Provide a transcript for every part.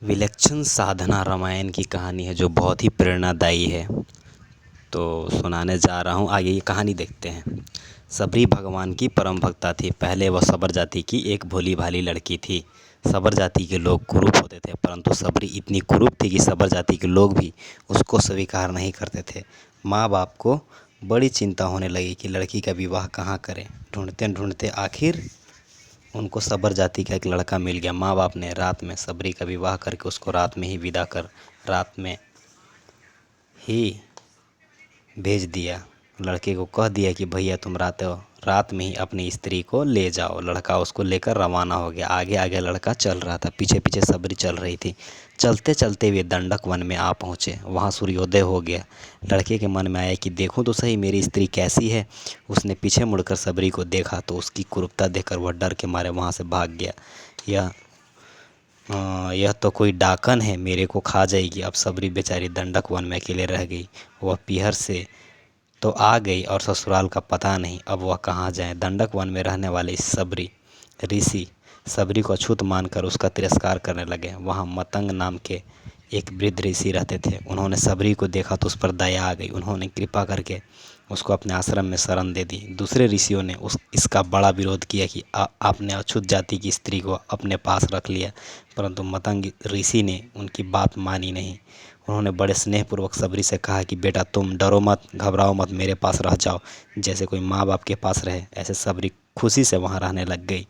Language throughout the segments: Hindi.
विलक्षण साधना रामायण की कहानी है जो बहुत ही प्रेरणादायी है। तो सुनाने जा रहा हूँ, आगे ये कहानी देखते हैं। सबरी भगवान की परम भक्ता थी। पहले वह सबर जाति की एक भोली भाली लड़की थी। सबर जाति के लोग कुरूप होते थे, परंतु सबरी इतनी कुरूप थी कि सबर जाति के लोग भी उसको स्वीकार नहीं करते थे। माँ बाप को बड़ी चिंता होने लगी कि लड़की का विवाह कहाँ करें। ढूंढते ढूंढते आखिर उनको सबर जाति का एक लड़का मिल गया। माँ बाप ने रात में सबरी का विवाह करके उसको रात में ही विदा कर रात में ही भेज दिया। लड़के को कह दिया कि भैया तुम रात में ही अपनी स्त्री को ले जाओ। लड़का उसको लेकर रवाना हो गया। आगे आगे लड़का चल रहा था, पीछे पीछे सबरी चल रही थी। चलते चलते वे दंडक वन में आ पहुँचे। वहाँ सूर्योदय हो गया। लड़के के मन में आया कि देखूं तो सही मेरी स्त्री कैसी है। उसने पीछे मुड़कर सबरी को देखा तो उसकी कुरूपता देखकर वह डर के मारे वहाँ से भाग गया। यह यह तो कोई डाकन है, मेरे को खा जाएगी। अब सबरी बेचारी दंडक वन में अकेले रह गई। वह पीहर से तो आ गई और ससुराल का पता नहीं, अब वह कहाँ जाए। दंडक वन में रहने वाले सबरी ऋषि सबरी को अछूत मानकर उसका तिरस्कार करने लगे। वहाँ मतंग नाम के एक वृद्ध ऋषि रहते थे। उन्होंने सबरी को देखा तो उस पर दया आ गई। उन्होंने कृपा करके उसको अपने आश्रम में शरण दे दी। दूसरे ऋषियों ने इसका बड़ा विरोध किया कि आपने अछूत जाति की स्त्री को अपने पास रख लिया, परंतु मतंग ऋषि ने उनकी बात मानी नहीं। उन्होंने बड़े स्नेहपूर्वक सबरी से कहा कि बेटा तुम डरो मत, घबराओ मत, मेरे पास रह जाओ। जैसे कोई माँ बाप के पास रहे, ऐसे सबरी खुशी से वहाँ रहने लग गई।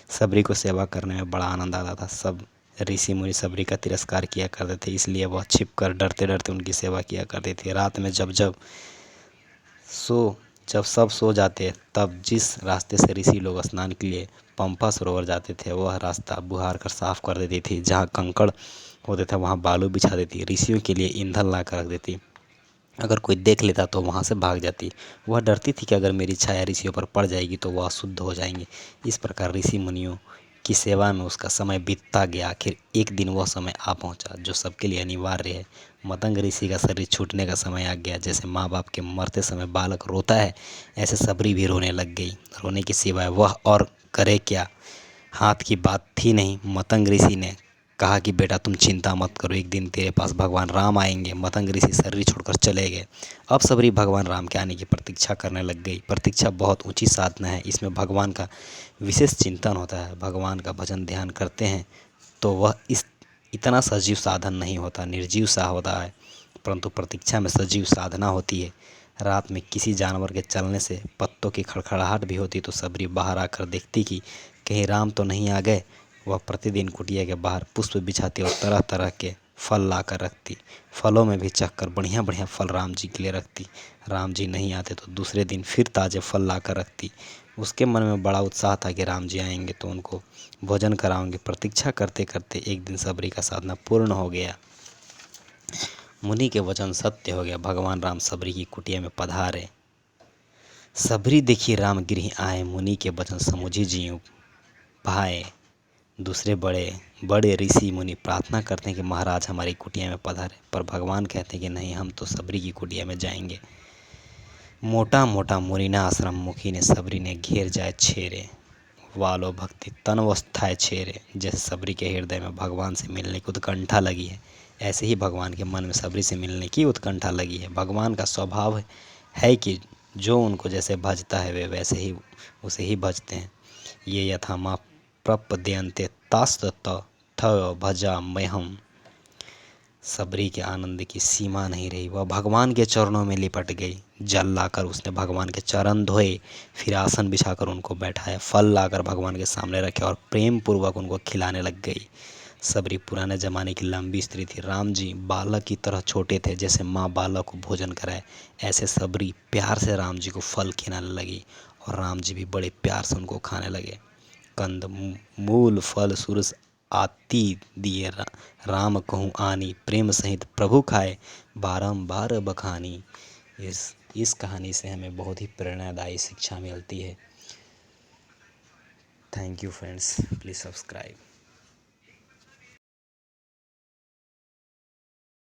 सबरी को सेवा करने में बड़ा आनंद आता था। सब ऋषि मुनि सबरी का तिरस्कार किया करते थे, इसलिए वह छिप कर डरते डरते उनकी सेवा किया करते थे। रात में जब सब सो जाते तब जिस रास्ते से ऋषि लोग स्नान के लिए पंपा सरोवर जाते थे, वह रास्ता बुहार कर साफ कर देती थी। जहाँ कंकड़ होते थे वहाँ बालू बिछा देती। ऋषियों के लिए ईंधन ला कर रख देती। अगर कोई देख लेता तो वहाँ से भाग जाती। वह डरती थी कि अगर मेरी छाया ऋषियों पर पड़ जाएगी तो वह अशुद्ध हो जाएंगे। इस प्रकार ऋषि मुनियों की सेवा में उसका समय बीतता गया। आखिर एक दिन वह समय आ पहुंचा जो सबके लिए अनिवार्य है। मतंग ऋषि का शरीर छूटने का समय आ गया। जैसे माँ बाप के मरते समय बालक रोता है, ऐसे सबरी भी रोने लग गई। रोने के सिवाय वह और करे क्या, हाथ की बात थी नहीं। मतंग ऋषि ने कहा कि बेटा तुम चिंता मत करो, एक दिन तेरे पास भगवान राम आएंगे। मतंग ऋषि शरीर छोड़कर चले गए। अब सबरी भगवान राम के आने की प्रतीक्षा करने लग गई। प्रतीक्षा बहुत ऊंची साधना है। इसमें भगवान का विशेष चिंतन होता है। भगवान का भजन ध्यान करते हैं तो वह इतना सजीव साधन नहीं होता, निर्जीव सा होता है, परंतु प्रतीक्षा में सजीव साधना होती है। रात में किसी जानवर के चलने से पत्तों की खड़खड़ाहट भी होती तो सबरी बाहर आकर देखती कि कहीं राम तो नहीं आ गए। वह प्रतिदिन कुटिया के बाहर पुष्प बिछाती और तरह तरह के फल ला कर रखती। फलों में भी चखकर बढ़िया बढ़िया फल राम जी के लिए रखती। राम जी नहीं आते तो दूसरे दिन फिर ताज़े फल ला कर रखती। उसके मन में बड़ा उत्साह था कि राम जी आएंगे तो उनको भोजन कराऊंगे। प्रतीक्षा करते करते एक दिन सबरी का साधना पूर्ण हो गया। मुनि के वचन सत्य हो गया। भगवान राम सबरी की कुटिया में पधारे। सबरी देखी राम गृह आए, मुनि के वचन समुझी जीव भाए। दूसरे बड़े बड़े ऋषि मुनि प्रार्थना करते हैं कि महाराज हमारी कुटिया में पधारे, पर भगवान कहते हैं कि नहीं, हम तो सबरी की कुटिया में जाएंगे। मोटा मोटा मुनिना आश्रम मुखी ने सबरी ने घेर जाए छेरे, वालो भक्ति तन वस्थाए छेरे। जैसे सबरी के हृदय में भगवान से मिलने की उत्कंठा लगी है, ऐसे ही भगवान के मन में सबरी से मिलने की उत्कंठा लगी है। भगवान का स्वभाव है कि जो उनको जैसे भजता है वे वैसे ही उसे ही भजते हैं। ये यथा माँ प्रपद्यन्ते तास्तत थव भजा मह्यम। सबरी के आनंद की सीमा नहीं रही। वह भगवान के चरणों में लिपट गई। जल लाकर उसने भगवान के चरण धोए, फिर आसन बिछाकर उनको बैठाया, फल लाकर भगवान के सामने रखे और प्रेम पूर्वक उनको खिलाने लग गई। सबरी पुराने ज़माने की लंबी स्त्री थी। राम जी बालक की तरह छोटे थे। जैसे माँ बालक को भोजन कराए, ऐसे सबरी प्यार से राम जी को फल खिलाने लगी और राम जी भी बड़े प्यार से उनको खाने लगे। कंद मूल फल सुरस आती दिए राम कहूँ आनी, प्रेम सहित प्रभु खाए बारंबार बखानी। इस कहानी से हमें बहुत ही प्रेरणादायी शिक्षा मिलती है। Thank you friends, please subscribe.